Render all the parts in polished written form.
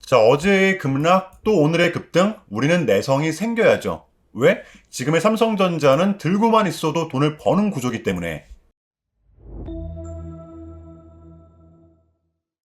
자, 어제의 급락 또 오늘의 급등, 우리는 내성이 생겨야죠. 왜? 지금의 삼성전자는 들고만 있어도 돈을 버는 구조기 때문에.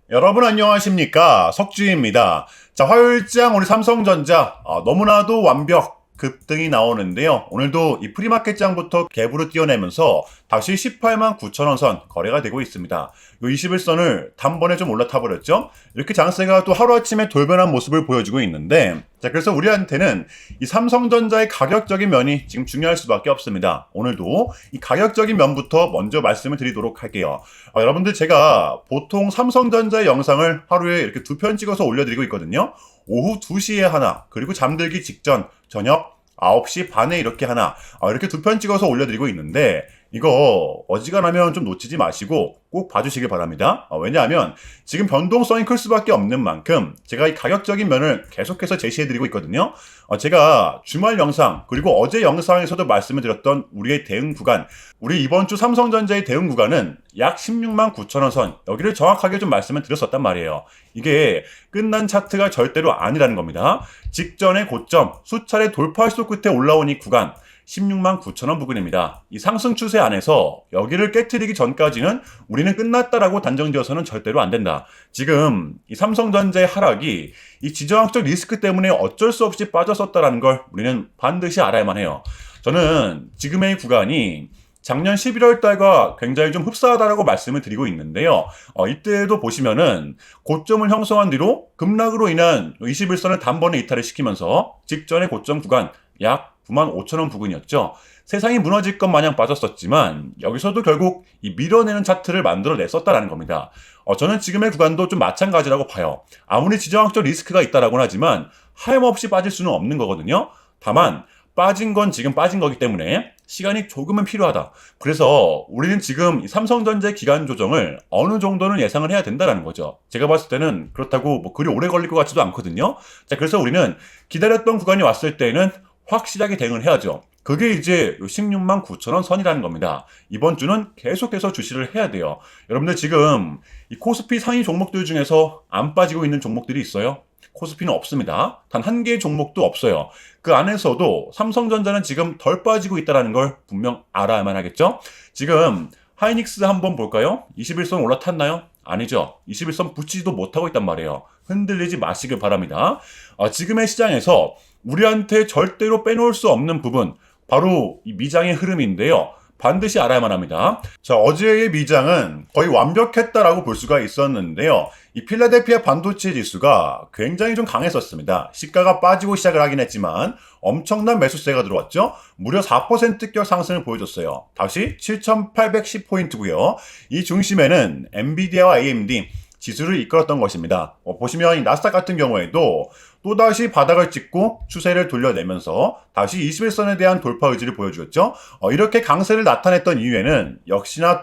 여러분 안녕하십니까? 석주입니다. 자, 화요일장 우리 삼성전자 너무나도 완벽 급등이 나오는데요. 오늘도 이 프리마켓장부터 갭으로 뛰어내면서 다시 18만 9천 원 선 거래가 되고 있습니다. 요 21선을 단번에 좀 올라타 버렸죠. 이렇게 장세가 또 하루아침에 돌변한 모습을 보여주고 있는데, 자, 그래서 우리한테는 이 삼성전자의 가격적인 면이 지금 중요할 수밖에 없습니다. 오늘도 이 가격적인 면부터 먼저 말씀을 드리도록 할게요. 여러분들, 제가 보통 삼성전자의 영상을 하루에 이렇게 2편 찍어서 올려드리고 있거든요. 오후 2시에 하나, 그리고 잠들기 직전 저녁 9시 반에 이렇게 하나, 이렇게 2편 찍어서 올려드리고 있는데, 이거 어지간하면 좀 놓치지 마시고 꼭 봐주시길 바랍니다. 왜냐하면 지금 변동성이 클 수밖에 없는 만큼 제가 이 가격적인 면을 계속해서 제시해드리고 있거든요. 제가 주말 영상 그리고 어제 영상에서도 말씀을 드렸던 우리의 대응 구간, 우리 이번 주 삼성전자의 대응 구간은 약 16만 9천 원 선, 여기를 정확하게 좀 말씀을 드렸었단 말이에요. 이게 끝난 차트가 절대로 아니라는 겁니다. 직전의 고점, 수차례 돌파 시도 끝에 올라온 이 구간 16만 9천 원 부근입니다. 이 상승 추세 안에서 여기를 깨트리기 전까지는 우리는 끝났다라고 단정지어서는 절대로 안 된다. 지금 이 삼성전자의 하락이 이 지정학적 리스크 때문에 어쩔 수 없이 빠졌었다라는 걸 우리는 반드시 알아야만 해요. 저는 지금의 구간이 작년 11월 달과 굉장히 좀 흡사하다라고 말씀을 드리고 있는데요. 이때도 보시면은 고점을 형성한 뒤로 급락으로 인한 21선을 단번에 이탈을 시키면서 직전의 고점 구간 약 9만 5천 원 부근이었죠. 세상이 무너질 것 마냥 빠졌었지만 여기서도 결국 이 밀어내는 차트를 만들어냈었다라는 겁니다. 저는 지금의 구간도 좀 마찬가지라고 봐요. 아무리 지정학적 리스크가 있다라고는 하지만 하염없이 빠질 수는 없는 거거든요. 다만 빠진 건 지금 빠진 거기 때문에 시간이 조금은 필요하다. 그래서 우리는 지금 이 삼성전자의 기간 조정을 어느 정도는 예상을 해야 된다는 거죠. 제가 봤을 때는 그렇다고 뭐 그리 오래 걸릴 것 같지도 않거든요. 자, 그래서 우리는 기다렸던 구간이 왔을 때는 확실하게 대응을 해야죠. 그게 이제 16만 9천 원 선이라는 겁니다. 이번 주는 계속해서 주시를 해야 돼요. 여러분들, 지금 이 코스피 상위 종목들 중에서 안 빠지고 있는 종목들이 있어요? 코스피는 없습니다. 단 한 개의 종목도 없어요. 그 안에서도 삼성전자는 지금 덜 빠지고 있다는 걸 분명 알아야만 하겠죠? 지금 하이닉스 한번 볼까요? 21선 올라탔나요? 아니죠. 21선 붙이지도 못하고 있단 말이에요. 흔들리지 마시길 바랍니다. 지금의 시장에서 우리한테 절대로 빼놓을 수 없는 부분, 바로 이 미장의 흐름인데요. 반드시 알아야만 합니다. 자, 어제의 미장은 거의 완벽했다라고 볼 수가 있었는데요. 이 필라델피아 반도체 지수가 굉장히 좀 강했었습니다. 시가가 빠지고 시작을 하긴 했지만 엄청난 매수세가 들어왔죠. 무려 4%격 상승을 보여줬어요. 다시 7,810포인트고요. 이 중심에는 엔비디아와 AMD 지수를 이끌었던 것입니다. 보시면 이 나스닥 같은 경우에도 또다시 바닥을 찍고 추세를 돌려내면서 다시 21선에 대한 돌파 의지를 보여주었죠. 이렇게 강세를 나타냈던 이유에는 역시나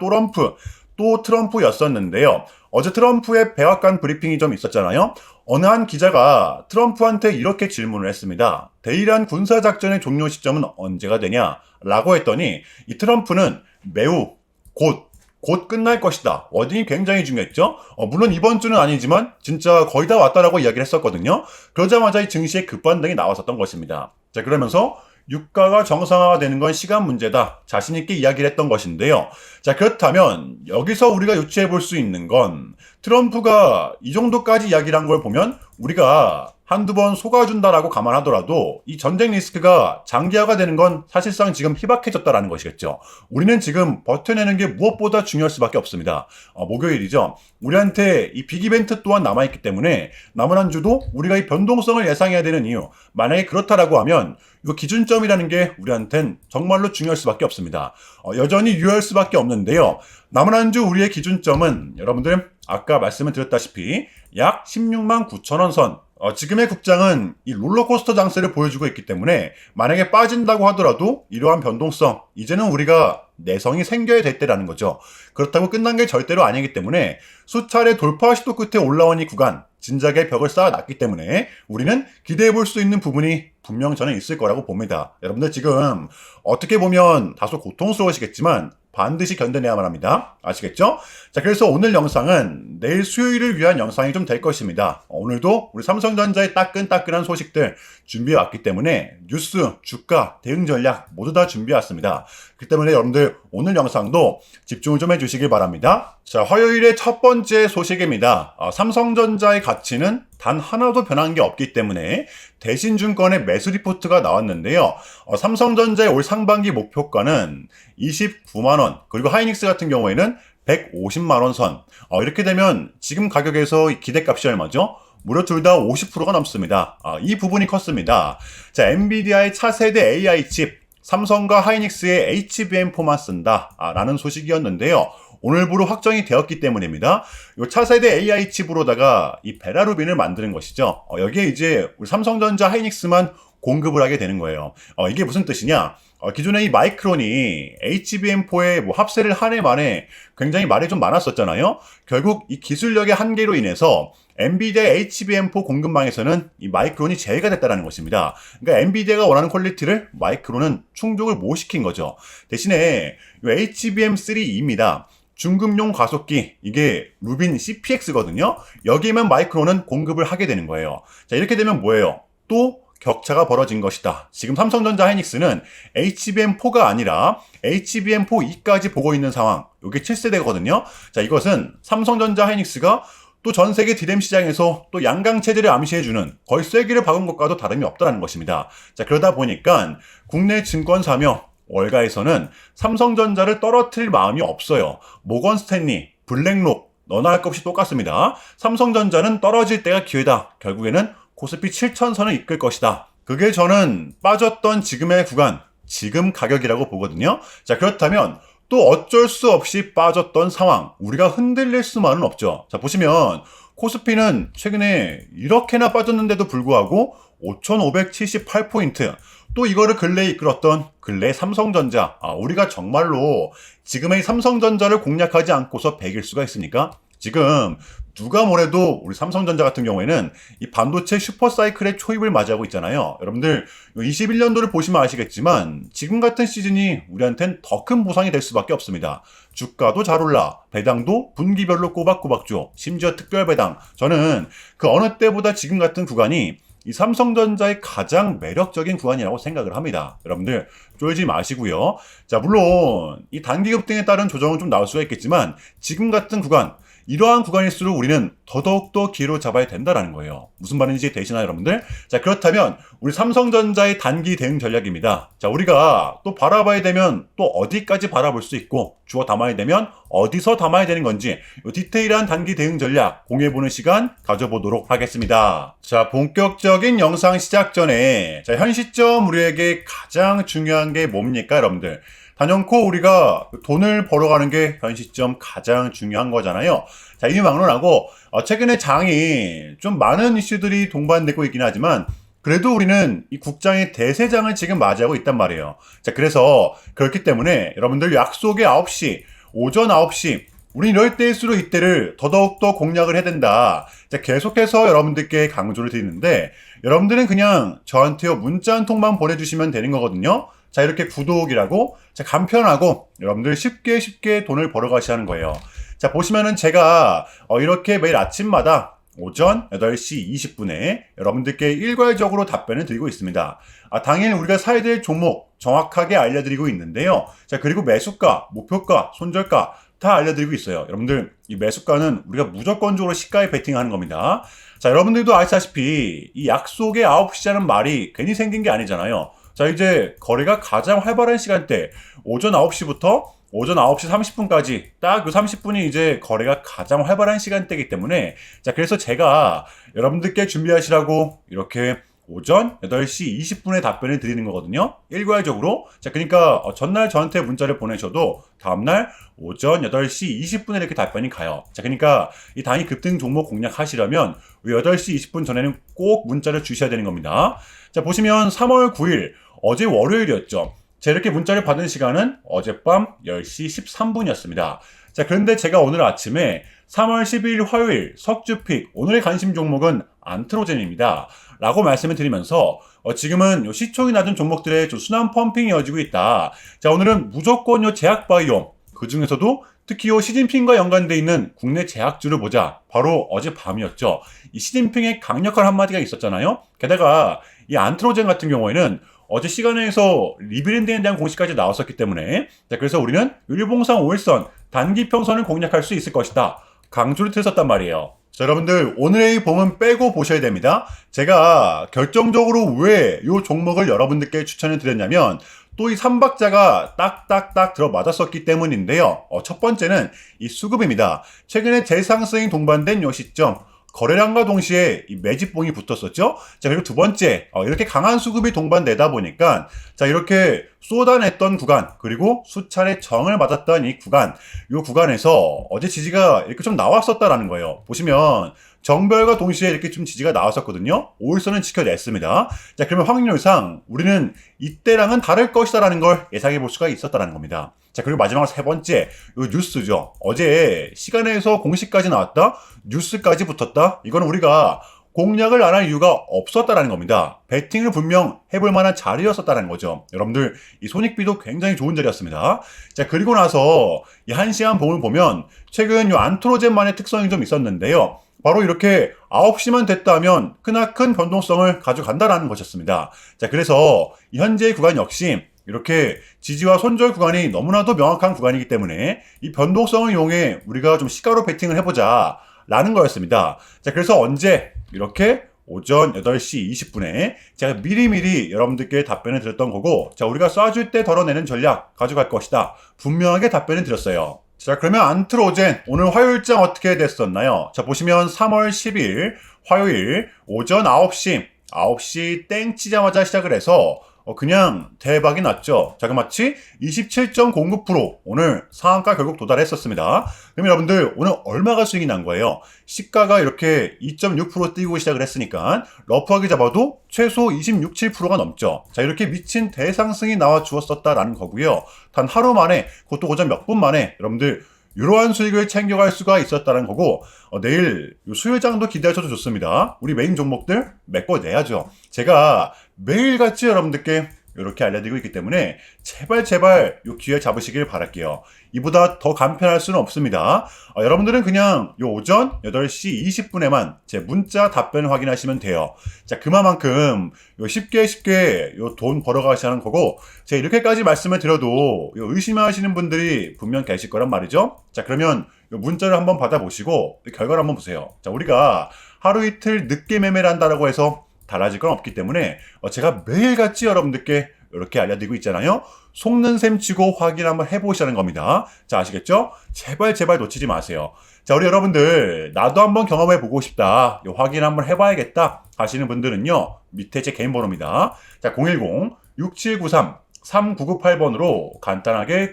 또 트럼프였었는데요. 어제 트럼프의 백악관 브리핑이 좀 있었잖아요. 어느 한 기자가 트럼프한테 이렇게 질문을 했습니다. 대이란 군사작전의 종료 시점은 언제가 되냐? 라고 했더니 이 트럼프는 매우 곧 끝날 것이다. 워딩이 굉장히 중요했죠. 물론 이번 주는 아니지만 진짜 거의 다 왔다라고 이야기를 했었거든요. 그러자마자 이 증시의 급반등이 나왔었던 것입니다. 자, 그러면서 유가가 정상화가 되는 건 시간 문제다. 자신 있게 이야기를 했던 것인데요. 자, 그렇다면 여기서 우리가 유추해 볼 수 있는 건 트럼프가 이 정도까지 이야기를 한 걸 보면 우리가 한두 번 속아준다라고 감안하더라도 이 전쟁 리스크가 장기화가 되는 건 사실상 지금 희박해졌다라는 것이겠죠. 우리는 지금 버텨내는 게 무엇보다 중요할 수밖에 없습니다. 목요일이죠. 우리한테 이 빅 이벤트 또한 남아있기 때문에 남은 한 주도 우리가 이 변동성을 예상해야 되는 이유, 만약에 그렇다라고 하면 이거 기준점이라는 게 우리한텐 정말로 중요할 수밖에 없습니다. 여전히 유효할 수밖에 없는데요. 남은 한 주 우리의 기준점은 여러분들 아까 말씀을 드렸다시피 약 16만 9천 원 선, 지금의 국장은 이 롤러코스터 장세를 보여주고 있기 때문에 만약에 빠진다고 하더라도 이러한 변동성, 이제는 우리가 내성이 생겨야 될 때라는 거죠. 그렇다고 끝난 게 절대로 아니기 때문에 수차례 돌파 시도 끝에 올라온 이 구간, 진작에 벽을 쌓아놨기 때문에 우리는 기대해 볼 수 있는 부분이 분명 저는 있을 거라고 봅니다. 여러분들, 지금 어떻게 보면 다소 고통스러우시겠지만 반드시 견뎌내야만 합니다. 아시겠죠? 자, 그래서 오늘 영상은 내일 수요일을 위한 영상이 좀 될 것입니다. 오늘도 우리 삼성전자의 따끈따끈한 소식들 준비해 왔기 때문에 뉴스, 주가, 대응 전략 모두 다 준비해 왔습니다. 그렇기 때문에 여러분들 오늘 영상도 집중을 좀 해주시길 바랍니다. 자, 화요일의 첫 번째 소식입니다. 삼성전자의 가치는 단 하나도 변한 게 없기 때문에 대신증권의 매수 리포트가 나왔는데요. 삼성전자의 올 상반기 목표가는 29만원, 그리고 하이닉스 같은 경우에는 150만원 선. 이렇게 되면 지금 가격에서 기대값이 얼마죠? 무려 둘 다 50%가 넘습니다. 이 부분이 컸습니다. 자, 엔비디아의 차세대 AI 칩, 삼성과 하이닉스의 HBM4만 쓴다 라는 소식이었는데요. 오늘부로 확정이 되었기 때문입니다. 이 차세대 AI 칩으로다가 이 베라루빈을 만드는 것이죠. 여기에 이제 우리 삼성전자 하이닉스만 공급을 하게 되는 거예요. 이게 무슨 뜻이냐? 기존에 이 마이크론이 HBM4의 합세를 한 해 만에 굉장히 말이 좀 많았었잖아요. 결국 이 기술력의 한계로 인해서 엔비디아 HBM4 공급망에서는 이 마이크론이 제외가 됐다는 것입니다. 그러니까 엔비디아가 원하는 퀄리티를 마이크론은 충족을 못 시킨 거죠. 대신에 이 HBM3E입니다. 중급용 가속기, 이게 루빈 CPX거든요. 여기에만 마이크론은 공급을 하게 되는 거예요. 자, 이렇게 되면 뭐예요? 또 격차가 벌어진 것이다. 지금 삼성전자 하이닉스는 HBM4가 아니라 HBM4E까지 보고 있는 상황. 이게 7세대거든요. 자, 이것은 삼성전자 하이닉스가 또 전 세계 디램 시장에서 또 양강 체제를 암시해주는 거의 쐐기를 박은 것과도 다름이 없다는 것입니다. 자, 그러다 보니까 국내 증권사며 월가에서는 삼성전자를 떨어뜨릴 마음이 없어요. 모건 스탠리, 블랙록, 너나 할 것 없이 똑같습니다. 삼성전자는 떨어질 때가 기회다. 결국에는 코스피 7,000선을 이끌 것이다. 그게 저는 빠졌던 지금의 구간, 지금 가격이라고 보거든요. 자, 그렇다면 또 어쩔 수 없이 빠졌던 상황, 우리가 흔들릴 수만은 없죠. 자, 보시면 코스피는 최근에 이렇게나 빠졌는데도 불구하고 5,578포인트, 또 이거를 근래에 이끌었던 근래 삼성전자, 우리가 정말로 지금의 삼성전자를 공략하지 않고서 100일 수가 있습니까? 지금 누가 뭐래도 우리 삼성전자 같은 경우에는 이 반도체 슈퍼사이클의 초입을 맞이하고 있잖아요. 여러분들 21년도를 보시면 아시겠지만 지금 같은 시즌이 우리한텐 더 큰 보상이 될 수밖에 없습니다. 주가도 잘 올라, 배당도 분기별로 꼬박꼬박 줘, 심지어 특별 배당. 저는 그 어느 때보다 지금 같은 구간이 이 삼성전자의 가장 매력적인 구간이라고 생각을 합니다. 여러분들 쫄지 마시고요. 자, 물론 이 단기 급등에 따른 조정은 좀 나올 수가 있겠지만 지금 같은 구간, 이러한 구간일수록 우리는 더더욱더 기회로 잡아야 된다는 거예요. 무슨 말인지 되시나요, 여러분들? 자, 그렇다면 우리 삼성전자의 단기 대응 전략입니다. 자, 우리가 또 바라봐야 되면 또 어디까지 바라볼 수 있고 주워 담아야 되면 어디서 담아야 되는 건지 이 디테일한 단기 대응 전략 공유해보는 시간 가져보도록 하겠습니다. 자, 본격적인 영상 시작 전에 자, 현 시점 우리에게 가장 중요한 게 뭡니까, 여러분들? 단연코 우리가 돈을 벌어가는 게 현 시점 가장 중요한 거잖아요. 자, 이 막론하고 최근에 장이 좀 많은 이슈들이 동반되고 있긴 하지만 그래도 우리는 이 국장의 대세장을 지금 맞이하고 있단 말이에요. 자, 그래서 그렇기 때문에 여러분들 약속의 9시, 오전 9시 우리 이럴 때일수록 이때를 더더욱더 공략을 해야 된다. 자, 계속해서 여러분들께 강조를 드리는데 여러분들은 그냥 저한테요 문자 한 통만 보내주시면 되는 거거든요. 자, 이렇게 구독이라고 자, 간편하고 여러분들 쉽게 돈을 벌어가시는 거예요. 자, 보시면은 제가 이렇게 매일 아침마다 오전 8시 20분에 여러분들께 일괄적으로 답변을 드리고 있습니다. 당일 우리가 사야 될 종목 정확하게 알려드리고 있는데요. 자, 그리고 매수가, 목표가, 손절가 다 알려드리고 있어요. 여러분들 이 매수가는 우리가 무조건적으로 시가에 베팅하는 겁니다. 자, 여러분들도 아시다시피 이 약속의 9시라는 말이 괜히 생긴 게 아니잖아요. 자, 이제 거래가 가장 활발한 시간대 오전 9시부터 오전 9시 30분까지 딱 그 30분이 이제 거래가 가장 활발한 시간대이기 때문에 자, 그래서 제가 여러분들께 준비하시라고 이렇게 오전 8시 20분에 답변을 드리는 거거든요. 일괄적으로. 자, 그러니까 전날 저한테 문자를 보내셔도 다음날 오전 8시 20분에 이렇게 답변이 가요. 자, 그러니까 이 단기 급등 종목 공략하시려면 8시 20분 전에는 꼭 문자를 주셔야 되는 겁니다. 자, 보시면 3월 9일 어제 월요일이었죠. 제가 이렇게 문자를 받은 시간은 어젯밤 10시 13분이었습니다. 자, 그런데 제가 오늘 아침에 3월 12일 화요일 석주픽 오늘의 관심 종목은 안트로젠입니다. 라고 말씀을 드리면서 지금은 요 시총이 낮은 종목들의 좀 순환 펌핑이 이어지고 있다. 자, 오늘은 무조건 요 제약바이오 그 중에서도 특히 시진핑과 연관돼 있는 국내 제약주를 보자. 바로 어젯밤이었죠. 이 시진핑의 강력한 한마디가 있었잖아요. 게다가 이 안트로젠 같은 경우에는 어제 시간에서 리브랜딩에 대한 공시까지 나왔었기 때문에, 자, 그래서 우리는 일봉상 5일선 단기 평선을 공략할 수 있을 것이다. 강조를 드렸었단 말이에요. 자, 여러분들 오늘의 봉은 빼고 보셔야 됩니다. 제가 결정적으로 왜 이 종목을 여러분들께 추천을 드렸냐면 또 이 3박자가 딱딱딱 들어맞았었기 때문인데요. 첫 번째는 이 수급입니다. 최근에 재상승이 동반된 이 시점, 거래량과 동시에 이 매집봉이 붙었었죠. 자, 그리고 두 번째, 이렇게 강한 수급이 동반되다 보니까, 자, 이렇게 쏟아냈던 구간, 그리고 수차례 정을 맞았던 이 구간에서 어제 지지가 이렇게 좀 나왔었다라는 거예요. 보시면, 정별과 동시에 이렇게 좀 지지가 나왔었거든요. 5일선은 지켜냈습니다. 자, 그러면 확률상 우리는 이때랑은 다를 것이다라는 걸 예상해 볼 수가 있었다는 겁니다. 자, 그리고 마지막 세 번째, 이 뉴스죠. 어제 시간에서 공시까지 나왔다, 뉴스까지 붙었다. 이거는 우리가 공략을 안 할 이유가 없었다라는 겁니다. 배팅을 분명 해볼 만한 자리였었다는 거죠. 여러분들 이 손익비도 굉장히 좋은 자리였습니다. 자, 그리고 나서 이 1시간 봉을 보면 최근 이 안트로젠만의 특성이 좀 있었는데요. 바로 이렇게 9시만 됐다 하면 크나큰 변동성을 가져간다라는 것이었습니다. 자, 그래서 이 현재의 구간 역시 이렇게 지지와 손절 구간이 너무나도 명확한 구간이기 때문에 이 변동성을 이용해 우리가 좀 시가로 베팅을 해보자 라는 거였습니다. 자, 그래서 언제 이렇게 오전 8시 20분에 제가 미리미리 여러분들께 답변을 드렸던 거고, 자, 우리가 쏴줄 때 덜어내는 전략 가져갈 것이다. 분명하게 답변을 드렸어요. 자, 그러면 안트로젠 오늘 화요일장 어떻게 됐었나요? 자, 보시면 3월 10일 화요일 오전 9시 땡 치자마자 시작을 해서 그냥 대박이 났죠. 자그마치 27.09% 오늘 상한가 결국 도달했었습니다. 그럼 여러분들 오늘 얼마가 수익이 난 거예요? 시가가 이렇게 2.6% 뛰고 시작을 했으니까 러프하게 잡아도 최소 26, 7%가 넘죠. 자, 이렇게 미친 대상승이 나와 주었었다라는 거고요. 단 하루 만에, 그것도 고작 몇 분 만에 여러분들 이러한 수익을 챙겨갈 수가 있었다는 거고, 내일 수요일장도 기대하셔도 좋습니다. 우리 메인 종목들 메꿔내야죠. 제가 매일같이 여러분들께 이렇게 알려드리고 있기 때문에 제발 요 기회 잡으시길 바랄게요. 이보다 더 간편할 수는 없습니다. 여러분들은 그냥 요 오전 8시 20분에만 제 문자 답변 확인하시면 돼요. 자, 그만큼 요 쉽게 요 돈 벌어가시는 거고, 제가 이렇게까지 말씀을 드려도 요 의심하시는 분들이 분명 계실 거란 말이죠. 자, 그러면 요 문자를 한번 받아보시고 결과를 한번 보세요. 자, 우리가 하루 이틀 늦게 매매를 한다라고 해서 달라질 건 없기 때문에 제가 매일같이 여러분들께 이렇게 알려드리고 있잖아요. 속는 셈 치고 확인 한번 해보시라는 겁니다. 자, 아시겠죠? 제발 놓치지 마세요. 자, 우리 여러분들 나도 한번 경험해보고 싶다, 확인 한번 해봐야겠다 하시는 분들은요, 밑에 제 개인 번호입니다. 자, 010-6793-3998번으로 간단하게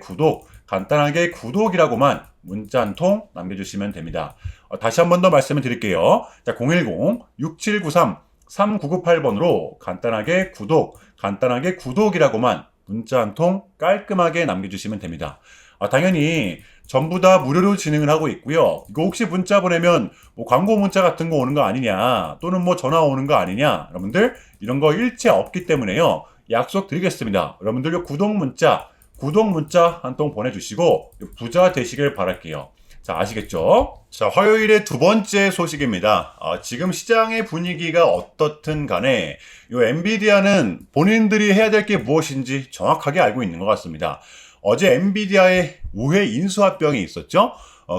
구독이라고만 문자 한 통 남겨주시면 됩니다. 다시 한 번 더 말씀을 드릴게요. 자, 010-6793-3998번으로 간단하게 구독이라고만 문자 한 통 깔끔하게 남겨주시면 됩니다. 당연히 전부 다 무료로 진행을 하고 있고요. 이거 혹시 문자 보내면 뭐 광고 문자 같은 거 오는 거 아니냐, 또는 뭐 전화 오는 거 아니냐, 여러분들 이런 거 일체 없기 때문에요. 약속 드리겠습니다. 여러분들 요 구독 문자 한 통 보내주시고 부자 되시길 바랄게요. 자, 아시겠죠? 자, 화요일의 두 번째 소식입니다. 지금 시장의 분위기가 어떻든 간에 요 엔비디아는 본인들이 해야 될 게 무엇인지 정확하게 알고 있는 것 같습니다. 어제 엔비디아의 우회 인수합병이 있었죠.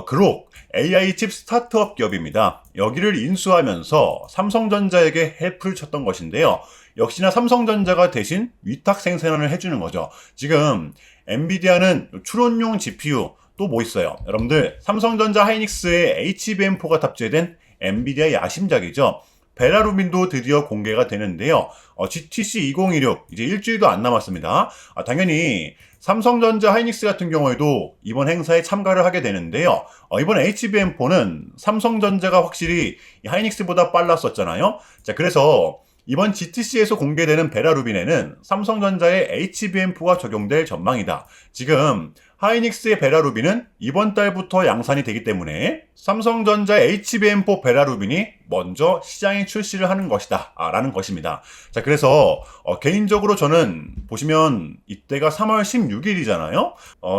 그록 AI 칩 스타트업 기업입니다. 여기를 인수하면서 삼성전자에게 헬프를 쳤던 것인데요. 역시나 삼성전자가 대신 위탁 생산을 해주는 거죠. 지금 엔비디아는 추론용 GPU 또 뭐 있어요? 여러분들 삼성전자 하이닉스의 HBM4가 탑재된 엔비디아 야심작이죠. 베라루빈도 드디어 공개가 되는데요. GTC 2016 이제 일주일도 안 남았습니다. 당연히 삼성전자 하이닉스 같은 경우에도 이번 행사에 참가를 하게 되는데요. 이번 HBM4는 삼성전자가 확실히 하이닉스보다 빨랐었잖아요. 자, 그래서 이번 GTC에서 공개되는 베라루빈에는 삼성전자의 HBM4가 적용될 전망이다. 지금 하이닉스의 베라루빈은 이번 달부터 양산이 되기 때문에 삼성전자의 HBM4 베라루빈이 먼저 시장에 출시를 하는 것이다 라는 것입니다. 자, 그래서 개인적으로 저는 보시면 이때가 3월 16일이잖아요.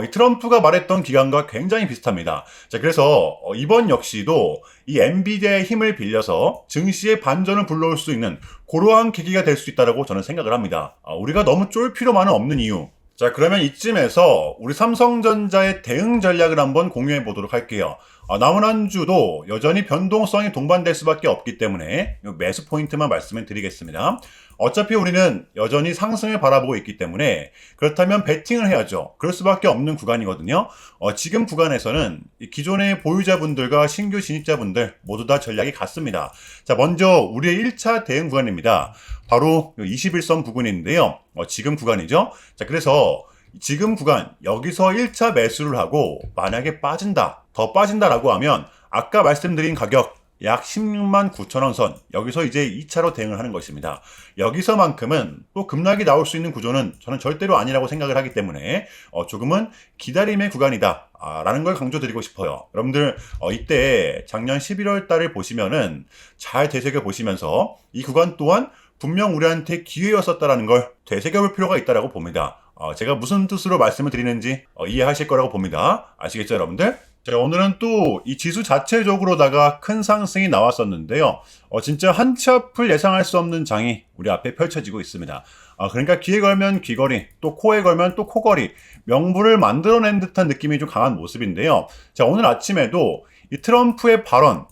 이 트럼프가 말했던 기간과 굉장히 비슷합니다. 자, 그래서 이번 역시도 이 엔비디아의 힘을 빌려서 증시의 반전을 불러올 수 있는 그러한 계기가 될 수 있다고 저는 생각을 합니다. 우리가 너무 쫄 필요만은 없는 이유. 자, 그러면 이쯤에서 우리 삼성전자의 대응 전략을 한번 공유해 보도록 할게요. 남은 한 주도 여전히 변동성이 동반될 수밖에 없기 때문에 매수 포인트만 말씀을 드리겠습니다. 어차피 우리는 여전히 상승을 바라보고 있기 때문에 그렇다면 베팅을 해야죠. 그럴 수밖에 없는 구간이거든요. 지금 구간에서는 기존의 보유자분들과 신규 진입자분들 모두 다 전략이 같습니다. 자, 먼저 우리의 1차 대응 구간입니다. 바로 21선 부근인데요. 지금 구간이죠. 자, 그래서 지금 구간 여기서 1차 매수를 하고 만약에 빠진다, 더 빠진다라고 하면 아까 말씀드린 가격 약 16만 9천 원 선, 여기서 이제 2차로 대응을 하는 것입니다. 여기서만큼은 또 급락이 나올 수 있는 구조는 저는 절대로 아니라고 생각을 하기 때문에 조금은 기다림의 구간이다 라는 걸 강조드리고 싶어요. 여러분들 이때 작년 11월 달을 보시면은 잘 되새겨 보시면서 이 구간 또한 분명 우리한테 기회였었다라는 걸 되새겨볼 필요가 있다라고 봅니다. 제가 무슨 뜻으로 말씀을 드리는지 이해하실 거라고 봅니다. 아시겠죠, 여러분들? 자, 오늘은 또 이 지수 자체적으로다가 큰 상승이 나왔었는데요. 진짜 한 치 앞을 예상할 수 없는 장이 우리 앞에 펼쳐지고 있습니다. 그러니까 귀에 걸면 귀걸이, 또 코에 걸면 또 코걸이, 명분을 만들어낸 듯한 느낌이 좀 강한 모습인데요. 자, 오늘 아침에도 이 트럼프의 발언,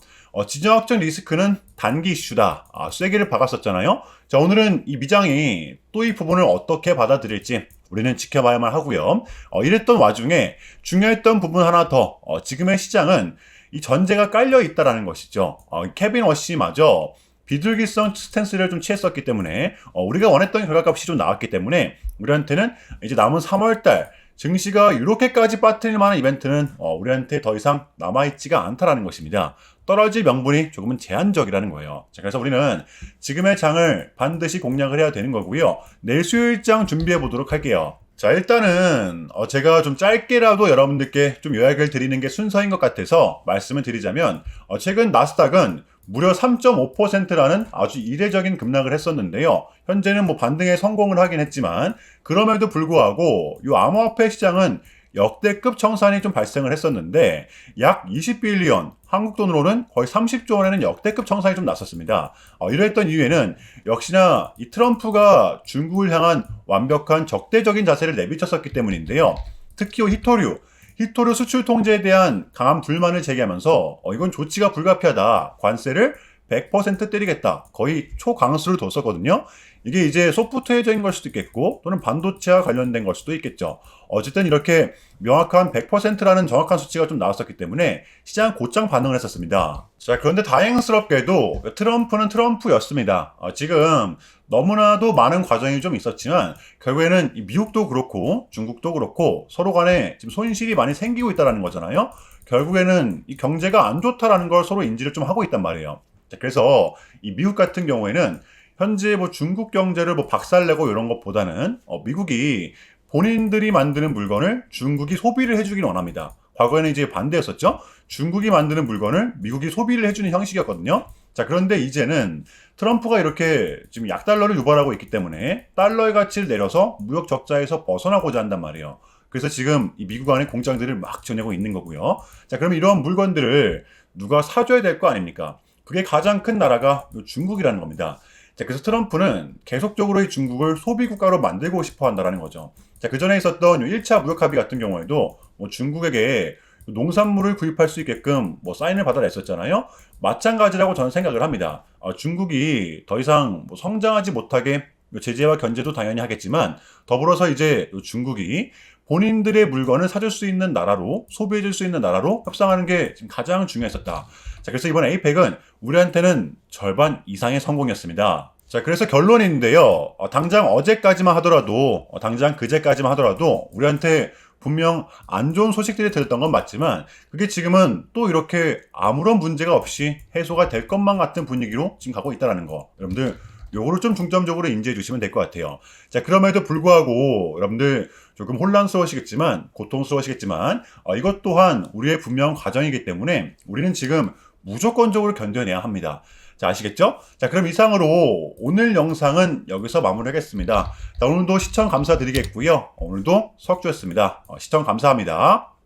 지정학적 리스크는 단기 이슈다. 쐐기를 박았었잖아요. 자, 오늘은 이 미장이 또 이 부분을 어떻게 받아들일지 우리는 지켜봐야만 하고요. 이랬던 와중에 중요했던 부분 하나 더, 지금의 시장은 이 전제가 깔려 있다라는 것이죠. 케빈 워시마저 비둘기성 스탠스를 좀 취했었기 때문에 우리가 원했던 결과값이 좀 나왔기 때문에 우리한테는 이제 남은 3월달 증시가 이렇게까지 빠뜨릴 만한 이벤트는 우리한테 더 이상 남아있지가 않다라는 것입니다. 떨어질 명분이 조금은 제한적이라는 거예요. 자, 그래서 우리는 지금의 장을 반드시 공략을 해야 되는 거고요. 내일 수요일장 준비해 보도록 할게요. 자, 일단은 제가 좀 짧게라도 여러분들께 좀 요약을 드리는 게 순서인 것 같아서 말씀을 드리자면 최근 나스닥은 무려 3.5%라는 아주 이례적인 급락을 했었는데요. 현재는 뭐 반등에 성공을 하긴 했지만 그럼에도 불구하고 이 암호화폐 시장은 역대급 청산이 좀 발생을 했었는데 약 20빌리언, 한국 돈으로는 거의 30조 원에는 역대급 청산이 좀 났었습니다. 이러했던 이유에는 역시나 이 트럼프가 중국을 향한 완벽한 적대적인 자세를 내비쳤었기 때문인데요. 특히 히토류 수출 통제에 대한 강한 불만을 제기하면서 이건 조치가 불가피하다. 관세를 100% 때리겠다. 거의 초강수를 뒀었거든요. 이게 이제 소프트웨어적인 걸 수도 있겠고 또는 반도체와 관련된 걸 수도 있겠죠. 어쨌든 이렇게 명확한 100%라는 정확한 수치가 좀 나왔었기 때문에 시장 곧장 반응을 했었습니다. 자, 그런데 다행스럽게도 트럼프는 트럼프였습니다. 지금 너무나도 많은 과정이 좀 있었지만 결국에는 미국도 그렇고 중국도 그렇고 서로 간에 지금 손실이 많이 생기고 있다는 거잖아요. 결국에는 이 경제가 안 좋다라는 걸 서로 인지를 좀 하고 있단 말이에요. 자, 그래서 이 미국 같은 경우에는 현재 뭐 중국 경제를 뭐 박살내고 이런 것보다는 미국이 본인들이 만드는 물건을 중국이 소비를 해주길 원합니다. 과거에는 이제 반대였었죠. 중국이 만드는 물건을 미국이 소비를 해주는 형식이었거든요. 자, 그런데 이제는 트럼프가 이렇게 지금 약달러를 유발하고 있기 때문에 달러의 가치를 내려서 무역 적자에서 벗어나고자 한단 말이에요. 그래서 지금 이 미국 안에 공장들을 막 지어내고 있는 거고요. 자, 그럼 이런 물건들을 누가 사줘야 될 거 아닙니까? 그게 가장 큰 나라가 중국이라는 겁니다. 자, 그래서 트럼프는 계속적으로 이 중국을 소비국가로 만들고 싶어 한다는 거죠. 자, 그 전에 있었던 1차 무역 합의 같은 경우에도 중국에게 농산물을 구입할 수 있게끔 사인을 받아냈었잖아요. 마찬가지라고 저는 생각을 합니다. 중국이 더 이상 성장하지 못하게 제재와 견제도 당연히 하겠지만 더불어서 이제 중국이 본인들의 물건을 사줄 수 있는 나라로, 소비해줄 수 있는 나라로 협상하는 게 지금 가장 중요했었다. 자, 그래서 이번 에이펙은 우리한테는 절반 이상의 성공이었습니다. 자, 그래서 결론인데요. 당장 어제까지만 하더라도, 당장 그제까지만 하더라도 우리한테 분명 안 좋은 소식들이 들었던 건 맞지만 그게 지금은 또 이렇게 아무런 문제가 없이 해소가 될 것만 같은 분위기로 지금 가고 있다는 거. 여러분들 요거를 좀 중점적으로 인지해 주시면 될 것 같아요. 자, 그럼에도 불구하고 여러분들 조금 혼란스러우시겠지만, 고통스러우시겠지만, 이것 또한 우리의 분명 과정이기 때문에 우리는 지금 무조건적으로 견뎌내야 합니다. 자, 아시겠죠? 자, 그럼 이상으로 오늘 영상은 여기서 마무리하겠습니다. 자, 오늘도 시청 감사드리겠고요. 오늘도 석주였습니다. 시청 감사합니다.